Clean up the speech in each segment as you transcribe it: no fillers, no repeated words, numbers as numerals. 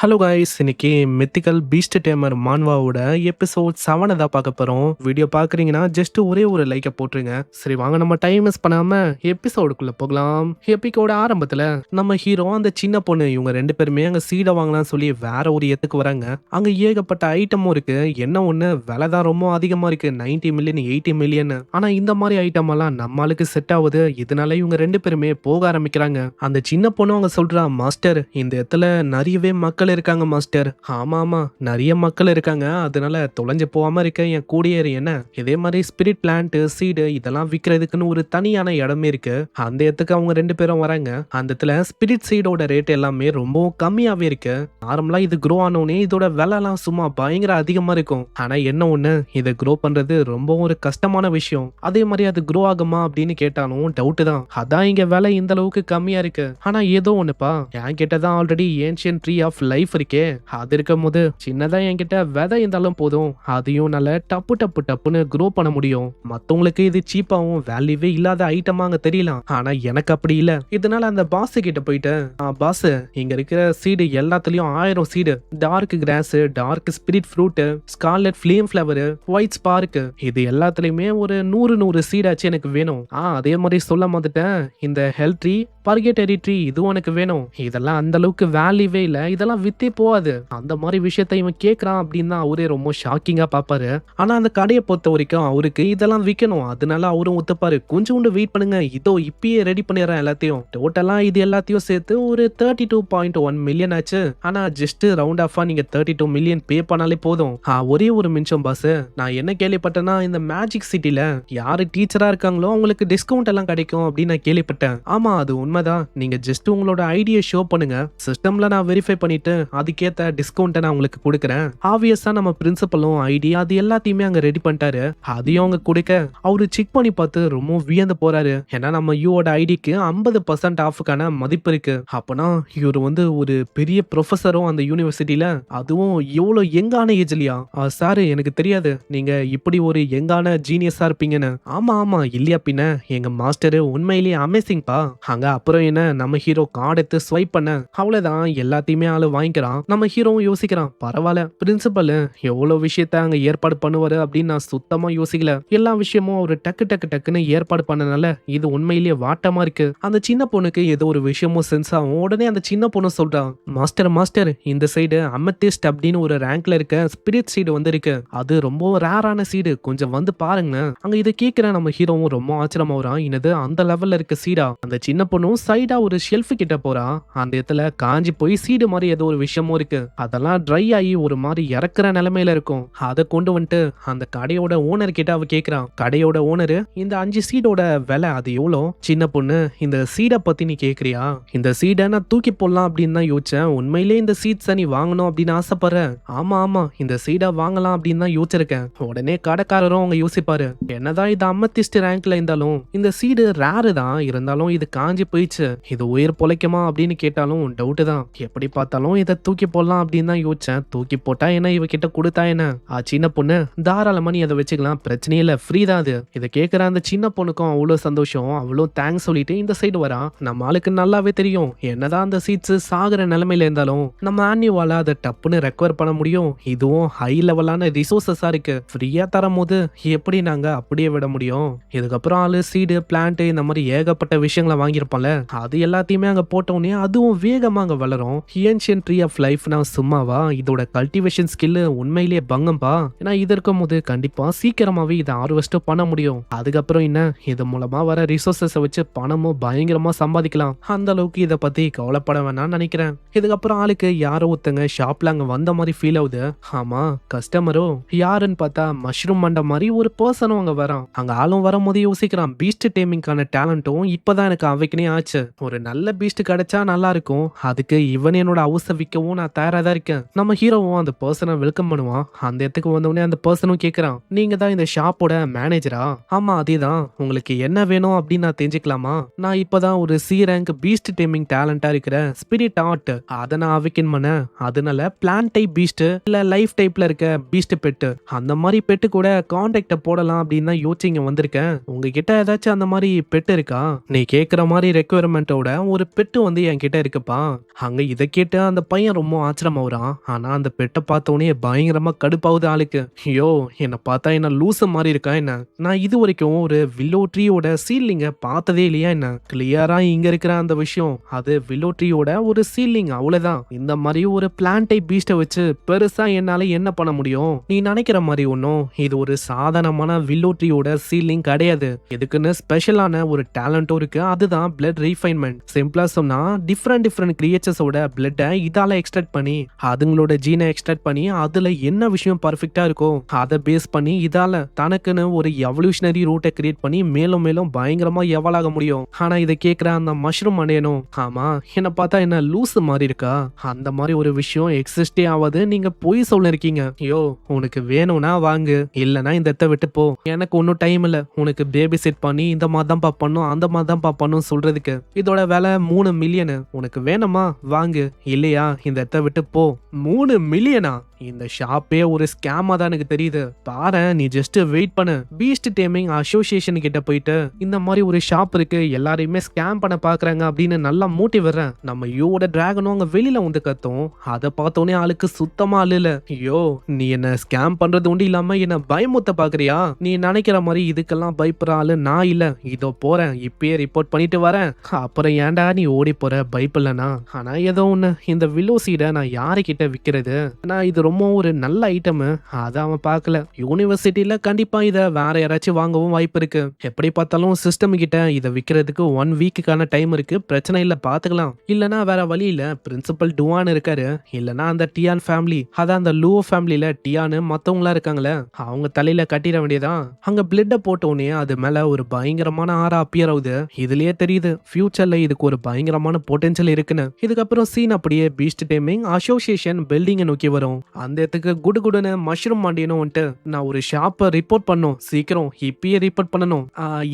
Hello guys, இன்னைக்கு mythical Beast tamer மான்வாவோட episode 7 தான் பார்க்க போகிறோம். வீடியோ பார்க்குறீங்கன்னா ஜஸ்ட் ஒரே ஒரு லைக்கை போட்டுருங்க. சரி வாங்க, நம்ம டைம் மிஸ் பண்ணாமல் எபிசோடுக்குள்ளே போகலாம். எபிக்கோட ஆரம்பத்தில் நம்ம ஹீரோ அந்த சின்ன பொண்ணு இவங்க ரெண்டு பேருமே அங்கே சீடை வாங்கலாம்னு சொல்லி வேற ஒரு இடத்துக்கு வராங்க. அங்கே ஏகப்பட்ட ஐட்டமும் இருக்கு. என்ன ஒன்று, விலை தான் ரொம்ப அதிகமாக இருக்கு, 90 மில்லியன் 80 மில்லியன். ஆனால் இந்த மாதிரி ஐட்டம் எல்லாம் நம்மளுக்கு செட் ஆகுது. இதனால இவங்க ரெண்டு பேருமே போக ஆரம்பிக்கிறாங்க. அந்த சின்ன பொண்ணு அவங்க சொல்றா, மாஸ்டர் இந்த இடத்துல நிறையவே மக்கள் இருக்காங்க மாஸ்டர். ஆமா ஆமா, நிறைய மக்கள் இருக்காங்க, அதனால தொலைஞ்சு போகாம இருக்க என் கூடயே என்ன. இதே மாதிரி ஸ்பிரிட் பிளான்ட் சீடு இதெல்லாம் விற்கிறதுக்குன்னு ஒரு தனியான இடமே இருக்கு. அந்த இடத்துக்கு அவங்க ரெண்டு பேரும் வராங்க. அந்த இடத்துல ஸ்பிரிட் சீடோட ரேட் எல்லாமே ரொம்ப கம்மியாவே இருக்கு. நார்மலா இது க்ரோ ஆனோடனே இதோட விலைலாம் சும்மா பயங்கர அதிகமா இருக்கும். ஆனா என்ன ஒண்ணு, இதை க்ரோ பண்றது ரொம்ப ஒரு கஷ்டமான விஷயம். அதே மாதிரி அது க்ரோ ஆகுமா அப்படின்னு கேட்டாலும் டவுட் தான். அதான் இங்க விலை இந்த அளவுக்கு கம்மியா இருக்கு. ஆனா ஏதோ ஒண்ணுப்பா, என் கிட்டதான் already ancient tree of life இருக்கே. அது இருக்கும் போது சின்னதா என்கிட்ட விதை இருந்தாலும் போதும், அதையும் நல்ல டப்பு டப்பு டப்புன்னு க்ரோ பண்ண முடியும். மத்தவங்களுக்கு இது சீப்பாவும் வேல்யூவே இல்லாத ஐட்டமா அங்க தெரியலாம். ஆனா எனக்கு அப்படி இல்ல. இதனால அந்த பாஸ் கிட்ட போயிட்டு, பாஸ் இங்க இருக்கிற சீடு எல்லாத்துலயும் 1000 seed, dark grass, dark spirit fruit, scarlet flame flower, white spark, இது எல்லாத்துலயுமே ஒரு 100 சீடாச்சு எனக்கு வேணும். அதே மாதிரி சொல்ல மாட்டேன், இந்த ஹெல்த் ட்ரீ, பர்கேட்டரி ட்ரீ இதுவும் எனக்கு வேணும். இதெல்லாம் அந்த அளவுக்கு வேல்யூவே இல்ல, இதெல்லாம் வித்தே போகாது. அந்த மாதிரி விஷயத்த இவன் கேட்கறான் அப்படின்னு அவரே ரொம்ப ஷாக்கிங்கா பாப்பாரு. ஆனா அந்த கடையை பொறுத்த வரைக்கும் அவருக்கு இதெல்லாம் விற்கணும், அதனால அவரும் ஒத்துப்பாரு. கொஞ்சோண்டு வெயிட் பண்ணுங்க, இதோ இப்பயே ரெடி பண்ணிடுறேன் எல்லாத்தையும். டோட்டலா இது எல்லாத்தையும் சேர்த்து ஒரு 32.1 மில்லியன் ஆச்சு. ஆனா ஜஸ்ட் ரவுண்ட் ஆஃபா நீங்க 32 மில்லியன் பே பண்ணாலே போதும். ஒரே ஒரு நிமிஷம் பாஸ், நான் என்ன கேள்விப்பட்டேன்னா இந்த மேஜிக் சிட்டில யாரு டீச்சரா இருக்காங்களோ அவங்களுக்கு டிஸ்கவுண்ட் எல்லாம் கிடைக்கும் அப்படின்னு நான் கேள்விப்பட்டேன். ஆமா அது உண்மைதான். நீங்க ஜஸ்ட் உங்களோட ஐடியை ஷோ பண்ணுங்க, சிஸ்டம்ல நான் வெரிஃபை பண்ணிட்டு அதுக்கேத்த டிஸ்கவுண்ட்டை நான் உங்களுக்கு கொடுக்குறேன். ஆப்வியஸா நம்ம பிரின்சிபலும் ஐடி அது எல்லாத்தையுமே அங்க ரெடி பண்ணிட்டாரு. அதையும் அவங்க கொடுக்க அவரு செக் பண்ணி பார்த்து ரொம்ப வியந்து போறாரு. ஏன்னா நம்ம யூவோட ஐடிக்கு 50% ஆஃபுக்கான மதிப்பு இருக்கு. அப்பனா இவர் வந்து ஒரு பெரிய ப்ரொஃபஸரும் அந்த யூனிவர்சிட்டியில, அதுவும் எவ்வளவு யங்கான ஏஜ்லயா. சார் எனக்கு தெரியாது நீங்க இப்படி ஒரு யங்கான ஜீனியஸா இருப்பீங்கன்னு. ஆமா ஆமா, இல்லையா பின்ன, எங்க மாஸ்டர் உண்மையிலேயே அமேசிங்பா. அங்க அப்புறம் என்ன, நம்ம ஹீரோ கார்டு எடுத்து ஸ்வைப் பண்ண அவ்வளவுதான், எல்லாத்தையுமே ஆளு வாங்கிக்கிறான். நம்ம ஹீரோவும் யோசிக்கிறான், பரவாயில்ல பிரின்சிபல் எவ்வளவு விஷயத்த அங்க ஏற்பாடு பண்ணுவாரு அப்படின்னு நான் சுத்தமா யோசிக்கல. எல்லா விஷயமும் ஒரு டக்கு டக்கு டக்குன்னு ஏற்பாடு பண்ணனால இது உண்மையிலேயே வாட்டமா இருக்கு. அந்த சின்ன பொண்ணுக்கு ஏதோ ஒரு விஷயமும் சென்ஸ் ஆகும். உடனே அந்த சின்ன பொண்ணு சொல்றான், மாஸ்டர் மாஸ்டர் இந்த சைடு அமெத்திஸ்ட் அப்படின்னு ஒரு ரேங்க்ல இருக்க ஸ்பிரிட் சீடு வந்து இருக்கு, அது ரொம்ப ரேரான சீடு, கொஞ்சம் வந்து பாருங்க. அங்க இதை கேட்கிற நம்ம ஹீரோவும் ரொம்ப ஆச்சரியமா வரான். என்னது அந்த லெவல்ல இருக்க சீடா. அந்த சின்ன பொண்ணும் சைடா ஒரு ஷெல்ஃப் கிட்ட போறா. அந்த இடத்துல காஞ்சி போய் சீடு மாதிரி ஏதோ ஒரு விஷயமும் இருக்கு. அதெல்லாம் ட்ரை ஆகி ஒரு மாதிரி இறக்குற நிலைமையில இருக்கும். அதை கொண்டு வந்துட்டு அந்த கடையோட ஓனர் கிட்ட அவ கேக்குறான். கடையோட ஓனரு, இந்த 5 சீடோட விலை அது எவ்வளோ? சின்ன பொண்ணு, இந்த சீடை பத்தி நீ கேக்குறியா? இந்த சீடை நான் தூக்கி போடலாம் அப்படின்னு தான் யோசிச்சேன். உண்மையிலே இந்த சீட்ஸை நீ வாங்கணும் அப்படின்னு ஆசைப்படுற? ஆமா ஆமா, இந்த சீடை வாங்கலாம் அப்படின்னு தான் யோசிச்சிருக்கேன். உடனே கடைக்காரரும் அவங்க யோசிப்பாரு, என்னதான் இது அமெத்திஸ்ட் ரேங்க்ல இருந்தாலும் இந்த சீடு ரேரு தான், இருந்தாலும் இது காஞ்சி போயிடுச்சு, இது உயிர் பொழைக்குமா அப்படின்னு கேட்டாலும் டவுட் தான். எப்படி பார்த்தாலும் இதை தூக்கி போடலாம் அப்படின்னு தான் யோசிச்சேன். தூக்கி போட்டா என்ன, இவகிட்ட கொடுத்தா என்ன? சின்ன பொண்ணு, தாராளமா நீ அதை வச்சுக்கலாம், பிரச்சனையே இல்ல, ஃப்ரீ தான் அது. இதை கேட்கிற அந்த சின்ன பொண்ணுக்கும் அவ்வளோ சந்தோஷம். அவ்வளோ தேங்க்ஸ் சொல்லிட்டு இந்த சைடு வரா. நம்ம ஆளுக்கு நல்லாவே தெரியும், என்னதான் அந்த சீட்ஸ் சாகுற நிலைமையில இருந்தாலும் நம்ம ஆன்னிவால அதை டப்புன்னு ரெக்கவர் பண்ண முடியும். இதுவும் ஹை லெவலான ரிசோர்சஸா இருக்கு, ஃப்ரீயா தரும் போது எப்படி நாங்க அப்படியே விட முடியும்? இதுக்கப்புறம் ஆளு சீடு பிளான்ட் இந்த மாதிரி ஏகப்பட்ட விஷயங்களை வாங்கியிருப்பான்ல, அது எல்லாத்தையுமே அங்க போட்டோன்னே அதுவும் வேகமா அங்க வளரும். ஏன்ஷியன் ட்ரீ ஆஃப் லைஃப்னா சும்மாவா, இதோட கல்டிவேஷன் ஸ்கில் உண்மையிலேயே பங்கம்பா. ஏன்னா இது இருக்கும் போது கண்டிப்பா சீக்கிரமாவே இதை ஹார்வெஸ்ட் பண்ண முடியும். அதுக்கப்புறம் என்ன, இது மூலமா வர ரிசோர்சஸை வச்சு பணமும் பயங்கரமா சம்பாதிக்கலாம். அந்த அளவுக்கு இதை பத்தி கவலைப்பட வேணாம்னு நினைக்கிறேன். இதுக்கப்புறம் ஆளுக்கு யாரோ ஒருத்தங்க ஷாப்ல அங்க வந்த மாதிரி ஃபீல் ஆகுது. ஆமா கஸ்டமரோ யாருன்னு பார்த்தா மஷ்ரூம் மண்ட மாதிரி ஒரு பர்சனும் அங்க வரான். அங்க ஆளும் வரும்போது யோசிக்கிறான், பீஸ்ட் டேமிங்கான டேலண்ட்டும் இப்பதான் எனக்கு அவைக்கனே ஆச்சு. ஒரு நல்ல பீஸ்ட் கிடைச்சா நல்லா இருக்கும், அதுக்கு இவன் என்னோட ஹவுஸை விற்கவும் நான் தயாரா தான் இருக்கேன். நம்ம ஹீரோவும் அந்த பர்சனை வெல்கம் பண்ணுவான். அந்த இடத்துக்கு வந்தோடனே அந்த பர்சனும் கேட்கறான், நீங்க தான் இந்த ஷாப்போட மேனேஜரா? ஆமா அதேதான், உங்களுக்கு என்ன வேணும் அப்படின்னு நான் தெரிஞ்சுக்கலாமா? நான் இப்பதான் ஒரு சி ரேங்க் பீஸ்ட் டேமிங் டேலண்டா இருக்கிற ஸ்பிரிட் ஆர்ட் அதை நான் அவைக்கன் பண்ண, அதனால பிளான் டைப் பீஸ்ட் இல்ல லைஃப் டைப்ல இருக்க பீஸ்ட் பெட்டு, அந்த மாதிரி பெட்டு கூட கான்டாக்ட போடலாம் அப்படின்னு தான் யோசிங்க வந்திருக்கேன். உங்ககிட்ட ஏதாச்சும் அந்த மாதிரி பெட்டு இருக்கா? நீ கேட்குற மாதிரி ரெக்குவயர்மெண்ட்டோட ஒரு பெட்டு வந்து என்கிட்ட இருக்குப்பா. அங்க இதை கேட்டு அந்த பையன் ரொம்ப ஆச்சரியமாவுறான். ஆனா அந்த பெட்ட பார்த்தோனே பயங்கரமா கடுப்பாவுது ஆளுக்கு. ஐயோ! என்ன பார்த்தா என்ன லூசு மாரி இருக்கா என்ன? நான் இதுவரைக்கும் ஒரு வில்லோ ட்ரீயோட சீலிங்க பார்த்ததே இல்லையா என்ன? கிளியரா இங்க இருக்கிற அந்த விஷயம் அது வில்லோ ட்ரீயோட ஒரு சீலிங் அவ்வளவுதான். இந்த மாதிரி ஒரு பிளான்ட் டைப் பீஸ்ட வச்சு பெருசா என்னால என்ன பண்ண முடியும்? நீ நினைக்கிற மாதிரி ஒன்றும் இது ஒரு சாதாரணமான வில்லோ ட்ரீயோட சீலிங் கிடையாது. இதுக்குன்னு ஸ்பெஷலான ஒரு டேலண்ட்டும் இருக்கு. அதுதான் பிளட் ரீஃபைன்மெண்ட். சிம்பிளா சொன்னா டிஃப்ரெண்ட் கிரியேச்சர்ஸோட பிளட்டை இதால எக்ஸ்ட்ராக்ட் பண்ணி அதுங்களோட ஜீனை எக்ஸ்ட்ராக்ட் பண்ணி அதுல என்ன விஷயம் பர்ஃபெக்டா இருக்கோ அதை பேஸ் பண்ணி இதால தனக்குன்னு ஒரு எவல்யூஷனரி ரூட்டை கிரியேட் பண்ணி மேலும் மேலும் பயங்கரமா எவலாக முடியும். ஆனா இதை கேட்கிற அந்த மஷ்ரூம் அணியனும், ஆமா என்ன பார்த்தா என்ன லூசு மாதிரி இருக்கா? அந்த மாதிரி ஒரு விஷயம் எக்ஸிஸ்டே ஆகாது. நீங்க பொய் சொல்லிருக்கீங்க. ஐயோ உனக்கு வேணும்னா வாங்கு, இல்லனா இந்த இடத்த விட்டு போ. எனக்கு ஒன்னும் டைம் இல்ல உனக்கு பேபி செட் பண்ணி இந்த மாதிரி தான் பண்ணும் அந்த மாதிரி தான் பண்ணும் சொல்றதுக்கு. இதோட விலை 3 மில்லியன். உனக்கு வேணுமா வாங்கு, இல்லையா இந்த இடத்த விட்டு போ. 3 மில்லியனா? இந்த ஷாப்பே ஒரு ஸ்கேமா தான் எனக்கு தெரியுது. பாரு நீ ஜஸ்ட் வெயிட் பண்ணு. பீஸ்ட் டேமிங் அசோசியேஷன் கிட்ட போயிட்டு இந்த மாதிரி ஒரு ஷாப் இருக்கு, எல்லாரையுமே ஸ்கேம் பண்ண பாக்குறாங்க அப்படின்னு நல்லா மூட்டி வர்றேன். நம்ம யூவோட டிராகனும் அங்க வெளியில வந்து கத்தும். அதை பார்த்தோன்னே ஆளுக்கு சுத்தமா அழுல. ஐயோ நீ என்ன ஸ்கேம் பண்றது உண்டு இல்லாம என்ன பயமுத்த பாக்குறியா? நீ நினைக்கிற மாதிரி இதுக்கெல்லாம் பயப்படுற ஆளு நான் இல்ல. இதோ போறேன், இப்பயே ரிப்போர்ட் பண்ணிட்டு வரேன். அப்புறம் ஏன்டா நீ ஓடி போற பயப்படலனா? ஆனா ஏதோ ஒண்ணு, இந்த வில்லோ சீடை நான் யாருக்கிட்ட விக்கிறது? நான் இது ரொம்ப ஒரு நல்ல ஐட்டம், அதை அவன் பார்க்கல. யூனிவர்சிட்டியில கண்டிப்பா இதை வேற யாராச்சும் வாங்கவும் வாய்ப்பு இருக்கு. எப்படி பார்த்தாலும் சிஸ்டம் கிட்ட இதை விற்கிறதுக்கு 1 வீக்குக்கான டைம் இருக்கு. பிரச்சனை இல்ல, பாத்துக்கலாம். இல்லனா வேற வழி இல்ல, பிரின்சிபல் டுவான் இருக்காரு, இல்லனா அந்த டியான் ஃபேமிலி, அதான் அந்த லூ ஃபேமிலியில டியானு மத்தவங்களா இருக்காங்களே, அவங்க தலையில கட்டிட வேண்டியதான். அங்க பிளட்ட போட்டோன்னே அது மேல ஒரு பயங்கரமான ஆரா அப்பியர் ஆகுது. இதுலயே தெரியுது ஃபியூச்சர்ல இதுக்கு ஒரு பயங்கரமான பொட்டன்ஷியல் இருக்குன்னு. இதுக்கப்புறம் சீன் அப்படியே பீஸ்ட் டேமிங் அசோசியேஷன் பில்டிங்கை நோக்கி வரும். அந்த இடத்துக்கு குடுகுடுன்னு மஷ்ரூம் மாண்டியனும் வந்துட்டு, நான் ஒரு ஷாப்பை ரிப்போர்ட் பண்ணும், சீக்கிரம் இப்பயே ரிப்போர்ட் பண்ணணும்.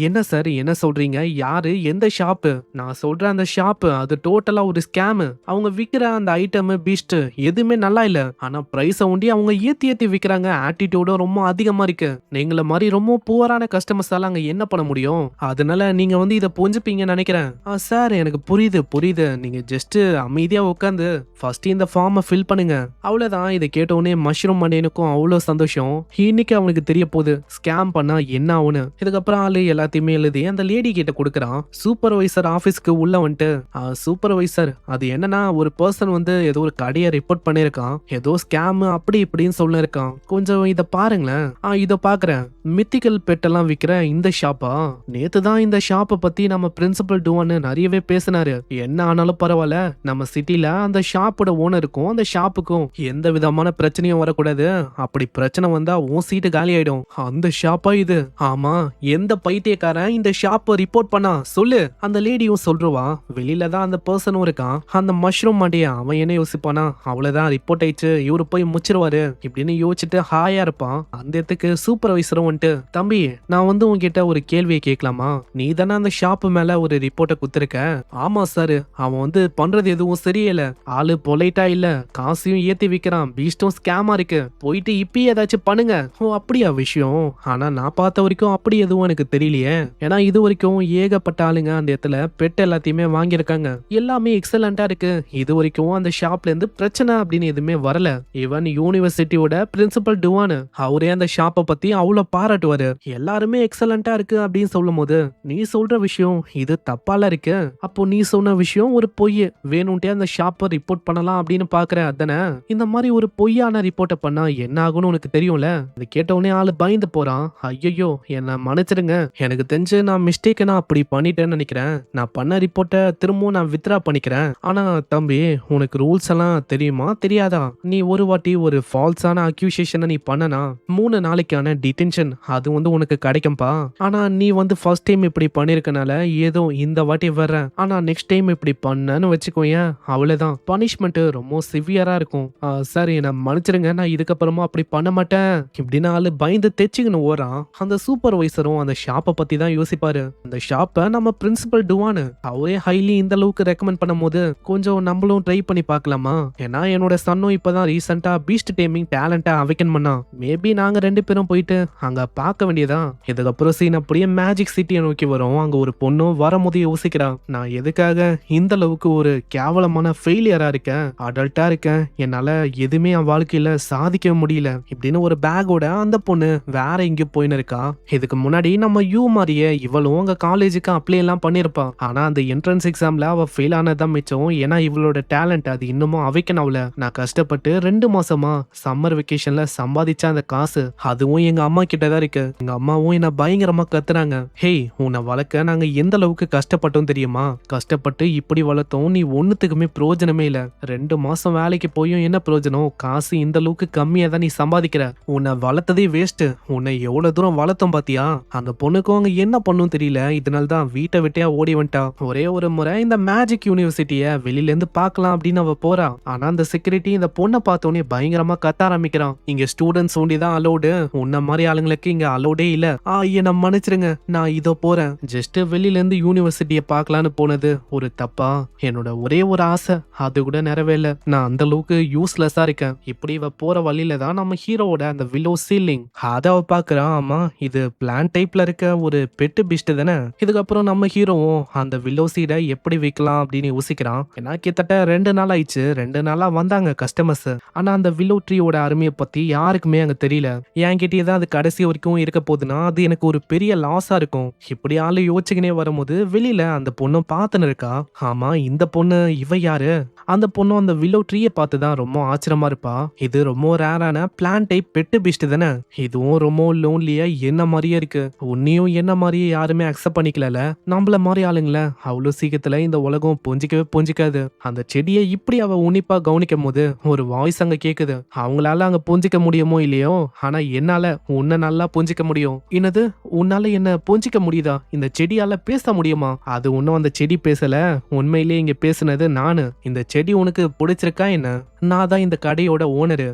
என்ன சார் என்ன சொல்றீங்க? யாரு எந்த ஷாப்பு? நான் சொல்ற அந்த ஷாப்பு அது டோட்டலா ஒரு ஸ்கேம். அவங்க விக்கிற அந்த ஐட்டம் பீஸ்ட் எதுவுமே நல்லா இல்ல. ஆனா பிரைஸ ஒண்டி அவங்க ஏத்தி விக்கிறாங்க. ஆட்டிடியூடும் ரொம்ப அதிகமா இருக்கு. நீங்கள மாதிரி ரொம்ப புவரான கஸ்டமர்ஸால அங்க என்ன பண்ண முடியும்? அதனால நீங்க வந்து இதை புரிஞ்சுப்பீங்கன்னு நினைக்கிறேன். சார் எனக்கு புரியுது. நீங்க ஜஸ்ட் அமைதியா உட்காந்து ஃபர்ஸ்ட் இந்த ஃபார்மை ஃபில் பண்ணுங்க, அவ்வளவுதான். இதை கேட்டோடனே மஷ்ரூம் மண்டியனுக்கும் அவ்வளோ சந்தோஷம். இன்னைக்கு அவனுக்கு தெரிய போகுது ஸ்கேம் பண்ணா என்ன ஆகுன்னு. இதுக்கப்புறம் ஆளு எல்லாத்தையுமே எழுதி அந்த லேடி கிட்ட கொடுக்குறான். சூப்பர்வைசர் ஆபீஸ்க்கு உள்ள வந்துட்டு, சூப்பர்வைசர் அது என்னன்னா ஒரு பர்சன் வந்து ஏதோ ஒரு கடையை ரிப்போர்ட் பண்ணிருக்கான், ஏதோ ஸ்கேம் அப்படி இப்படின்னு சொல்லிருக்கான், கொஞ்சம் இதை பாருங்களேன். இதை பாக்குறேன், மித்திக்கல் பெட்டெல்லாம் விற்கிற இந்த ஷாப்பா? நேத்து தான் இந்த ஷாப்பை பத்தி நம்ம பிரின்சிபல் டுவான்னு நிறையவே பேசினாரு. என்ன ஆனாலும் பரவாயில்ல, நம்ம சிட்டில அந்த ஷாப்போட ஓனருக்கும் அந்த ஷாப்புக்கும் எந்த விதமான பிரச்சனையும் வரக்கூடாது. அப்படி பிரச்சனை வந்தா உன் சீட்டு காலி ஆயிடும். அந்த ஷாப்பா இது? ஆமா, எந்த பைத்தியக்காரன் இந்த ஷாப்பை ரிப்போர்ட் பண்ணா சொல்லு. அந்த லேடியும் சொல்றவா, வெளியில தான் அந்த பர்சனும் இருக்கான். அந்த மஷ்ரூம் மாண்டியா அவன் என்ன யோசிப்பானா, அவ்வளவுதான் ரிப்போர்ட் ஆயிடுச்சு, இவரு போய் முச்சிருவாரு இப்படின்னு யோசிச்சுட்டு ஹாயா இருப்பான். அந்த இடத்துக்கு சூப்பர்வைசரும் வந்துட்டு, தம்பி நான் வந்து உன்கிட்ட ஒரு கேள்வியை கேட்கலாமா? நீ தானே அந்த ஷாப்பு மேல ஒரு ரிப்போர்ட்டை குத்துருக்க? ஆமா சார், அவன் வந்து பண்றது எதுவும் சரியில்ல, ஆளு பொலைட்டா இல்ல, காசையும் ஏத்தி விக்கிறான், பீஸ்டும் ஸ்கேமா இருக்கு, போயிட்டு இப்பயே ஏதாச்சும் பண்ணுங்க. ஓ அப்படியா விஷயம்? ஆனா நான் பார்த்த வரைக்கும் அப்படி எதுவும் எனக்கு தெரியலையே. ஏன்னா இது வரைக்கும் ஏகப்பட்ட ஆளுங்க அந்த இடத்துல பெட் எல்லாத்தையுமே வாங்கியிருக்காங்க, எல்லாமே எக்ஸலண்டா இருக்கு. இது வரைக்கும் அந்த ஷாப்ல இருந்து பிரச்சனை அப்படின்னு எதுவுமே வரல. ஈவன் யூனிவர்சிட்டியோட பிரின்சிபல் டுவான் அவரே அந்த ஷாப்பை பத்தி அவ்வளவு பாராட்டுவாரு. எல்லாருமே எக்ஸலண்டா இருக்கு அப்படின்னு சொல்லும் போது, நீ சொல்ற விஷயம் இது தப்பால இருக்கு, அப்போ நீ சொன்ன விஷயம் ஒரு பொய், வேணும்ட்டே அந்த ஷாப்பை ரிப்போர்ட் பண்ணலாம் அப்படின்னு பாக்குற அதானே? இந்த மாதிரி ஒரு பொய்யான ரிப்போர்ட்டை பண்ணா என்ன ஆகும்னு உனக்கு தெரியும்ல. இது கேட்டவுடனே ஆளு பயந்து போறான். ஐயோ என்ன மன்னிச்சிருங்க, எனக்கு தெரிஞ்சு நான் மிஸ்டேக் நான் அப்படி பண்ணிட்டேன்னு நினைக்கிறேன். நான் பண்ண ரிப்போர்ட்டை திரும்பவும் நான் வித்ரா பண்ணிக்கிறேன். ஆனா தம்பி உனக்கு ரூல்ஸ் எல்லாம் தெரியுமா தெரியாதா? நீ ஒரு வாட்டி ஒரு ஃபால்ஸான அக்யூசேஷனை நீ பண்ணனா 3 நாளைக்கான டிடென்ஷன் அது வந்து உனக்கு கிடைக்கும்பா. ஆனா நீ வந்து ஃபர்ஸ்ட் டைம் இப்படி பண்ணிருக்கனால ஏதோ இந்த வாட்டி வர்றேன், ஆனா நெக்ஸ்ட் டைம் இப்படி பண்ணன்னு வச்சுக்கோயேன், அவ்வளவுதான் பனிஷ்மெண்ட் ரொம்ப சிவியரா இருக்கும். சார் என்ன என்ன மன்னிச்சிருங்க, நான் இதுக்கப்புறமா அப்படி பண்ண மாட்டேன் இப்படின்னு ஆளு பயந்து தெச்சுக்கின்னு ஓடுறான். அந்த சூப்பர்வைசரும் அந்த ஷாப்பை பத்தி தான் யோசிப்பாரு. அந்த ஷாப்பை நம்ம பிரின்சிபல் டுவானு அவரே ஹைலி இந்த அளவுக்கு ரெக்கமெண்ட் பண்ணும்போது கொஞ்சம் நம்மளும் ட்ரை பண்ணி பார்க்கலாமா, ஏன்னா என்னோட சன்னும் இப்பதான் ரீசெண்டா பீஸ்ட் டேமிங் டேலண்டா அவைக்கன் பண்ணா. மேபி நாங்க 2 பேரும் போயிட்டு அங்க பார்க்க வேண்டியதான். இதுக்கப்புறம் சீன் அப்படியே மேஜிக் சிட்டியை நோக்கி வரும். அங்க ஒரு பொண்ணும் வரும்போது யோசிக்கிறா, நான் எதுக்காக இந்த அளவுக்கு ஒரு கேவலமான ஃபெயிலியரா இருக்கேன், அடல்ட்டா இருக்கேன், என்னால எதுவுமே என் வாழ்க்கையில சாதிக்க முடியல இப்படின்னு ஒரு பேக்கோட அந்த பொண்ணு வேற எங்கேயும் போயின்னு இருக்கா. இதுக்கு முன்னாடி நம்ம யூ மாதிரியே இவளும் அங்க காலேஜுக்கு அப்ளை எல்லாம் பண்ணிருப்பா. ஆனா அந்த என்ட்ரன்ஸ் எக்ஸாம்ல அவ ஃபெயில் ஆனதான் மிச்சம். ஏன்னா இவளோட டேலண்ட் அது இன்னமும் அவைக்கன் ஆகல. நான் கஷ்டப்பட்டு 2 மாசமா சம்மர் வெக்கேஷன்ல சம்பாதிச்ச அந்த காசு அதுவும் எங்க அம்மா கிட்டதான் இருக்கு. எங்க அம்மாவும் என்ன பயங்கரமா கத்துறாங்க, ஹேய் உன்னை வளர்க்க நாங்க எந்த அளவுக்கு கஷ்டப்பட்டோம் தெரியுமா, கஷ்டப்பட்டு இப்படி வளர்த்தோம், நீ ஒன்னுத்துக்குமே பிரயோஜனமே இல்ல. 2 மாசம் வேலைக்கு போயும் என்ன பிரயோஜனம், காசு இந்த அளவுக்கு கம்மியா தான் நீ சம்பாதிக்கிற, உன்னை வளர்த்ததே வேஸ்ட், உன்னை எவ்வளவு தூரம் வளர்த்தோம் பாத்தியா. அந்த பொண்ணுக்கும் அவங்க என்ன பண்ணும் தெரியல, இதனால்தான் வீட்டை விட்டே ஓடி வந்துட்டா. ஒரே ஒரு முறை இந்த மேஜிக் யூனிவர்சிட்டிய வெளியில இருந்து பார்க்கலாம் அப்படின்னு அவ போறா. ஆனா அந்த செக்யூரிட்டி இந்த பொண்ணை பார்த்தோன்னே பயங்கரமா கத்த ஆரம்பிக்கிறான், இங்க ஸ்டூடெண்ட்ஸ் ஒண்டி தான் அலோடு, உன்ன மாதிரி ஆளுங்களுக்கு இங்க அலோடே இல்ல. என்ன மன்னிச்சிருங்க, நான் இதோ போறேன், ஜஸ்ட் வெளியில இருந்து யூனிவர்சிட்டிய பார்க்கலான்னு போனது ஒரு தப்பா, என்னோட ஒரே ஒரு ஆசை அது கூட நிறைவேறல, நான் அந்த அளவுக்கு யூஸ்லெஸ்ஸா இருக்கேன். இப்படி இவ போற வழியில தான் நம்ம ஹீரோவோட அந்த வில்லோ சீலிங் அத அவ பாக்குறான். ஆமா இது பிளான் டைப்ல இருக்க ஒரு பெட்டு பீஸ்ட் தானே. இதுக்கப்புறம் நம்ம ஹீரோவும் அந்த வில்லோ சீடை எப்படி விற்கலாம் அப்படின்னு யோசிக்கிறான். ஏன்னா கிட்டத்தட்ட 2 நாள் ஆயிடுச்சு, 2 நாளா வந்தாங்க கஸ்டமர்ஸ், ஆனா அந்த வில்லோ ட்ரீயோட அருமையை பத்தி யாருக்குமே அங்க தெரியல. என்கிட்டயே தான் அது கடைசி வரைக்கும் இருக்க போகுதுன்னா அது எனக்கு ஒரு பெரிய லாஸா இருக்கும். இப்படி ஆளு யோசிச்சுக்கினே வரும்போது வெளியில அந்த பொண்ணும் பார்த்துன்னு இருக்கா. ஆமா இந்த பொண்ணு இவ யாரு, அந்த பொண்ணும் அந்த வில்லோ ட்ரீயை பார்த்துதான் ரொம்ப ஆச்சரியமா இருப்பா. இது ரொம்ப ரேரான பிளான் டைப் பெட்டு பீஸ்ட் தானே, இதுவும் ரொம்ப லோன்லியா என்ன மாதிரியே இருக்கு, உன்னையும் என்ன மாதிரியே யாருமே அக்செப்ட் பண்ணிக்கல, நம்மள மாதிரி ஆளுங்கள அவ்வளவு சீக்கிரத்துல இந்த உலகம் புரிஞ்சிக்கவே புரிஞ்சிக்காது. அந்த செடியை இப்படி அவ உன்னிப்பா கவனிக்கும் போது ஒரு வாய்ஸ் அங்க கேக்குது, அவங்களால அங்க புரிஞ்சிக்க முடியுமோ இல்லையோ, ஆனா என்னால உன்னை நல்லா புரிஞ்சிக்க முடியும். என்னது உன்னால என்ன புரிஞ்சிக்க முடியுதா, இந்த செடியால பேச முடியுமா, அது ஒன்னும் அந்த செடி பேசல, உண்மையிலேயே இங்க பேசுனது நானு, இந்த செடி உனக்கு பிடிச்சிருக்கா என்ன, நான் தான் இந்த கடையோட ஓனரு.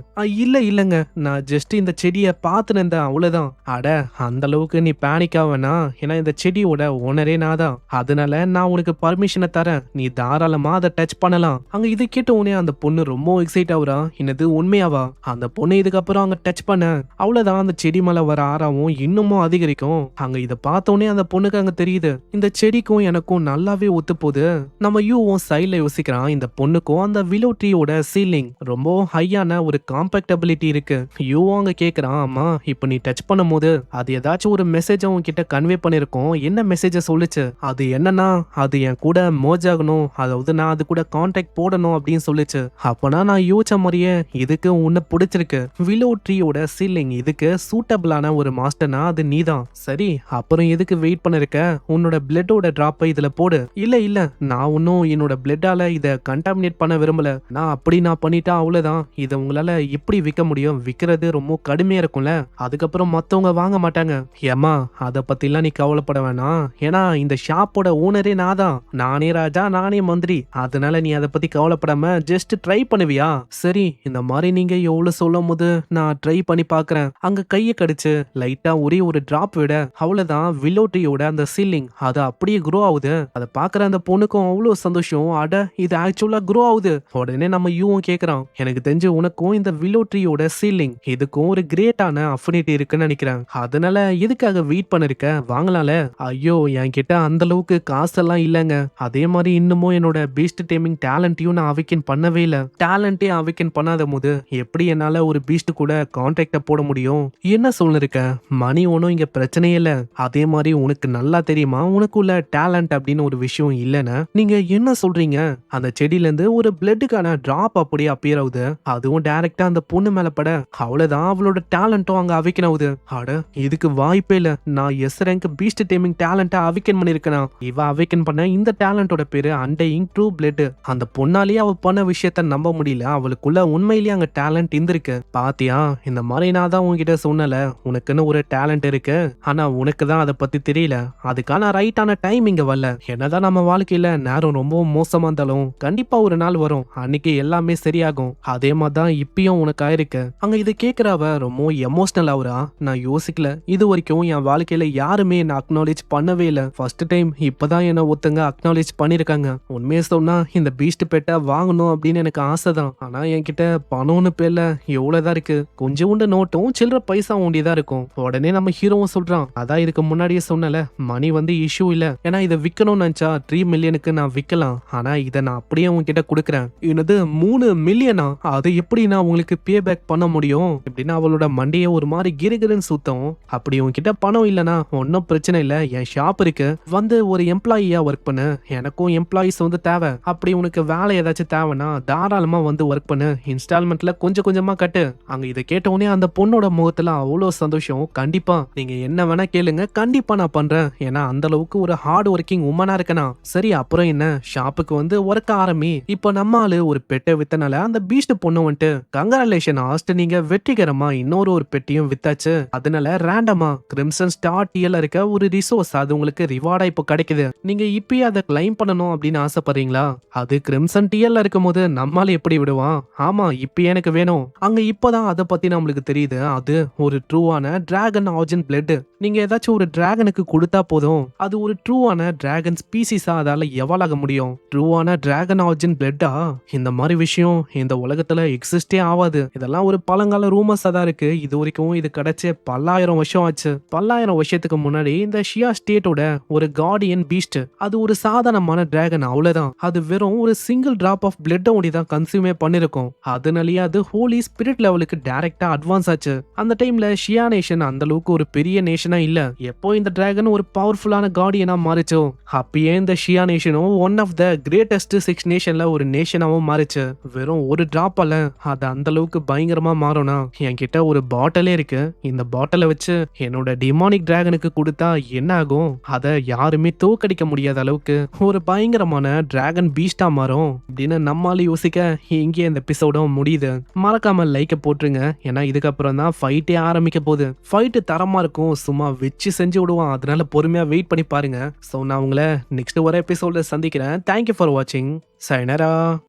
இல்ல இல்லங்க, நான் ஜஸ்ட் இந்த செடியை பார்த்துன்னு இருந்தேன் அவ்வளவுதான். அட அந்த அளவுக்கு நீ பேனிக் ஆவனா, ஏன்னா இந்த செடியோட ஓனரே நான் தான், அதனால நான் உனக்கு பர்மிஷனை தரேன், நீ தாராளமா அதை டச் பண்ணலாம். அங்க இது கேட்ட உடனே அந்த பொண்ணு ரொம்ப எக்ஸைட் ஆகுறா, என்னது உண்மையாவா. அந்த பொண்ணு இதுக்கப்புறம் அங்க டச் பண்ண அவ்வளவுதான், அந்த செடி மேல வர ஆறாவும் இன்னமும் அதிகரிக்கும். அங்க இதை பார்த்தோன்னே அந்த பொண்ணுக்கு அங்க தெரியுது, இந்த செடிக்கும் எனக்கும் நல்லாவே ஒத்து போகுது. நம்ம யூவும் சைட்ல யோசிக்கிறான், இந்த பொண்ணுக்கும் அந்த வில்லோ ட்ரீயோட சீலிங் ரொம்ப ஹையான ஒரு காம்பேக்டபிலிட்டி இருக்கு. யூவும் அங்க கேக்குறான், ஆமா இப்ப நீ டச் பண்ணும் போது அது ஏதாச்சும் ஒரு மெசேஜ் உன்கிட்ட கன்வே பண்ணிருக்கோம், என்ன மெசேஜ சொல்லுச்சு, அது என்னன்னா அது என் கூட மோஜ் ஆகணும், அதாவது நான் அது கூட கான்டாக்ட் போடணும் அப்படின்னு சொல்லுச்சு. அப்பனா நான் யோசிச்ச மாதிரியே இதுக்கு உன்னை பிடிச்சிருக்கு, வில்லோ ட்ரீயோட சீலிங் இதுக்கு சூட்டபிளான ஒரு மாஸ்டர்னா அது நீதான். சரி அப்புறம் எதுக்கு வெயிட் பண்ணிருக்க, உன்னோட பிளட்டோட டிராப்பை இதுல போடு. இல்ல இல்ல நான் இன்னும் என்னோட பிளட்டால இத கண்டாமினேட் பண்ண விரும்பல, நான் பண்ணிட்டா அவ்வளவுதான், இதை உங்களால எப்படி விற்க முடியும், விற்கிறது ரொம்ப கடுமையா இருக்கும்ல, அதுக்கப்புறம் மத்தவங்க வாங்க மாட்டாங்க. ஏமா அதை பத்திலாம் நீ கவலைப்பட வேணாம், ஏன்னா இந்த ஷாப்போட ஓனரே நான் தான், நானே ராஜா நானே மந்திரி, அதனால நீ அதை பத்தி கவலைப்படாம ஜஸ்ட் ட்ரை பண்ணுவியா. சரி இந்த மாதிரி நீங்க எவ்வளவு சொல்லும் போது நான் ட்ரை பண்ணி பாக்குறேன். அங்க கையை கடிச்சு லைட்டா ஒரே ஒரு டிராப் விட அவ்வளவுதான், வில்லோ ட்ரீயோட அந்த சீலிங் அது அப்படியே க்ரோ ஆகுது. அதை பாக்குற அந்த பொண்ணுக்கும் அவ்வளவு சந்தோஷம், அட இது ஆக்சுவலா க்ரோ ஆகுது. உடனே நம்ம யூவும் கேக்குறான், எனக்கு தெரிஞ்சு உனக்கும் இந்த வில்லோ ட்ரீயோட சீலிங் இதுக்கும் ஒரு கிரேட்டான அஃபினிட்டி இருக்குன்னு நினைக்கிறேன், அதனால எதுக்காக வெயிட் பண்ணிருக்க, வாங்கலாம்ல. ஐயோ என்கிட்ட அந்த அளவுக்கு காசெல்லாம் இல்லங்க, அதே மாதிரி இன்னமும் என்னோட பீஸ்ட் டேமிங் டேலண்ட்டையும் நான் அவைக்கன் பண்ணவே இல்ல, டேலண்டே அவைக்கன் பண்ணாத போது எப்படி என்னால ஒரு பீஸ்ட் கூட கான்டாக்ட போட முடியும். என்ன சொல்லிருக்க, மணி ஒன்னும் இங்க பிரச்சனையே இல்ல, அதே மாதிரி உனக்கு நல்லா தெரியுமா உனக்குள்ள டேலண்ட் அப்படின்னு ஒரு விஷயம் இல்லைன்னு, நீங்க என்ன சொல்றீங்க. அந்த செடியில இருந்து ஒரு பிளட்டுக்கான டிராப் அப்படியே அப்பியர் ஆகுது, அதுவும் டைரக்டா அந்த பொண்ணு மேல பட அவ்வளவுதான், அவளோட டேலண்ட்டும் அங்க அவைக்கன் ஆகுது. அட இதுக்கு வாய்ப்பே இல்ல, நான் S rank beast taming talent awaken பண்ணிருக்கேன். இவ அவைக்கன் பண்ண இந்த டேலண்டோட பேரு அண்டேயிங் ட்ரூ பிளட். அந்த பொண்ணாலேயே அவ பண்ண விஷயத்த நம்ப முடியல, அவளுக்குள்ள உண்மையிலேயே அங்க டேலண்ட் இருந்திருக்கு. பாத்தியா இந்த மாதிரி நான் தான் உன்கிட்ட சொன்னல, உனக்குன்னு ஒரு டேலண்ட் இருக்கு, ஆனா உனக்கு தான் அதை பத்தி தெரியல, அதுக்கான ரைட்டான டைம் இங்க வரல. என்னதான் நம்ம வாழ்க்கையில நேரம் ரொம்ப மோசமா இருந்தாலும் கண்டிப்பா ஒரு நாள் வரும், அன்னைக்கு எல்லாமே சரி சரியாகும். அதே மாதிரி தான் இப்பயும் உனக்கு ஆயிருக்கு. அங்க இதை கேட்கிறவ ரொம்ப எமோஷனல் ஆகுறா. நான் யோசிக்கல, இது வரைக்கும் என் வாழ்க்கையில யாருமே என்ன அக்னாலேஜ் பண்ணவே இல்லை. ஃபர்ஸ்ட் டைம் இப்பதான் என்ன ஒருத்தங்க அக்னாலேஜ் பண்ணிருக்காங்க. உண்மையை சொன்னா இந்த பீஸ்ட் பெட்டை வாங்கணும் அப்படின்னு எனக்கு ஆசைதான். ஆனா என்கிட்ட பணம்னு பேர்ல எவ்வளவுதான் இருக்கு, கொஞ்சோண்டு நோட்டும் சில்லற பைசா ஒண்டிதான் இருக்கும். உடனே நம்ம ஹீரோவும் சொல்றான், அதான் இதுக்கு முன்னாடியே சொன்னல, மணி வந்து இஷ்யூ இல்ல, ஏன்னா இதை விற்கணும்னு நினைச்சா 3 மில்லியனுக்கு நான் விற்கலாம். ஆனா இதை நான் அப்படியே உங்ககிட்ட கொடுக்குறேன். என்னது 3 மில்லியனா? அதை எப்படி நான் உங்களுக்கு பே பேக் பண்ண முடியும் இப்படின்னு அவளோட மண்டையை ஒரு மாதிரி கிரிகிரின்னு சுத்தம். அப்படி உங்ககிட்ட பணம் இல்லைன்னா ஒன்னும் பிரச்சனை இல்ல, என் ஷாப் இருக்கு, வந்து ஒரு எம்ப்ளாயியா ஒர்க் பண்ணு. எனக்கும் எம்ப்ளாயிஸ் வந்து தேவை. அப்படி உனக்கு வேலை ஏதாச்சும் தேவைன்னா தாராளமா வந்து ஒர்க் பண்ணு, இன்ஸ்டால்மெண்ட்ல கொஞ்சம் கொஞ்சமா கட்டு. அங்க இதை கேட்ட உடனே அந்த பொண்ணோட முகத்துல அவ்வளவு சந்தோஷம். கண்டிப்பா நீங்க என்ன வேணா கேளுங்க, கண்டிப்பா நான் பண்றேன். ஏன்னா அந்த அளவுக்கு ஒரு ஹார்ட் ஒர்க்கிங் உமனா இருக்கனா. சரி அப்புறம் என்ன, ஷாப்புக்கு வந்து ஒர்க் ஆரம்பி. இப்போ நம்ம ஆளு ஒரு பெட்டை வித்தனால அந்த பீஸ்ட் பொண்ணு வந்துட்டு, கங்க்ராச்சுலேஷன் ஆஸ்ட், நீங்க வெற்றிகரமா இன்னொரு பெட்டியும் வித்தாச்சு. அதனால ரேண்டமா கிரிம்சன் ஸ்டார் டிஎல் இருக்க ஒரு ரிசோர்ஸ் அது உங்களுக்கு ரிவார்டா இப்போ கிடைக்குது. நீங்க இப்பயே அதை கிளைம் பண்ணணும் அப்படின்னு ஆசைப்படுறீங்களா? அது கிரிம்சன் டிஎல்ல இருக்கும் போது நம்மால எப்படி விடுவான்? ஆமா இப்பயே எனக்கு வேணும். அங்க இப்பதான் அதை பத்தி நம்மளுக்கு தெரியுது, அது ஒரு ட்ரூவான டிராகன் ஆர்ஜின் பிளட். நீங்க ஏதாச்சும் ஒரு டிராகனுக்கு கொடுத்தா போதும், அது ஒரு ட்ரூவான டிராகன் ஸ்பீசிஸா அதால எவ்வளவு முடியும். ட்ரூவான டிராகன் ஆர்ஜின் பிளட்டா? இந்த மாதிரி விஷயம் இந்த உலகத்துல எக்ஸிஸ்டே ஆகாது. இதெல்லாம் ஒரு பழங்கால ரூமர்ஸா தான் இருக்கு. இது வரைக்கும் இது கிடைச்ச 10,000 வருஷம் ஆச்சு. 10,000 வருஷத்துக்கு முன்னாடி இந்த ஷியா ஸ்டேட்டோட ஒரு கார்டியன் பீஸ்ட், அது ஒரு சாதாரணமான டிராகன், அவ்வளவுதான். அது வெறும் ஒரு சிங்கிள் டிராப் ஆஃப் பிளட் ஒண்டி தான் கன்சியூமே பண்ணிருக்கும். அதனாலேயே அது ஹோலி ஸ்பிரிட் லெவலுக்கு டைரக்டா அட்வான்ஸ் ஆச்சு. அந்த டைம்ல ஷியா நேஷன் அந்த அளவுக்கு ஒரு பெரிய நேஷனா இல்ல. எப்போ இந்த டிராகன் ஒரு பவர்ஃபுல்லான கார்டியனா மாறிச்சோ, அப்பயே இந்த ஷியா நேஷனும் ஒன் ஆஃப் த கிரேட்டஸ்ட் 6 நேஷன்ல ஒரு நேஷனாவும் மாறிச்சு. வெறும் ஒரு டிராப்பால அது அந்த அளவுக்கு பயங்கரமா மாறும்னா, என்கிட்ட ஒரு பாட்டிலே இருக்கு. இந்த பாட்டிலை வச்சு என்னோட டிமானிக் டிராகனுக்கு கொடுத்தா என்ன ஆகும்? அதை யாருமே தோக்கடிக்க முடியாத அளவுக்கு ஒரு பயங்கரமான டிராகன் பீஸ்டா மாறும் அப்படின்னு நம்மால யோசிக்க இங்கே இந்த எபிசோடும் முடியுது. மறக்காம லைக்க போட்டுருங்க. ஏன்னா இதுக்கப்புறம் தான் ஃபைட்டே ஆரம்பிக்க போகுது. ஃபைட்டு தரமா இருக்கும், சும்மா வச்சு செஞ்சு விடுவான். அதனால பொறுமையா வெயிட் பண்ணி பாருங்க. ஸோ நான் உங்களை நெக்ஸ்ட் ஒரு எபிசோட சந்திக்கிறேன். தேங்க்யூ ஃபார் வாட்சிங். sayonara.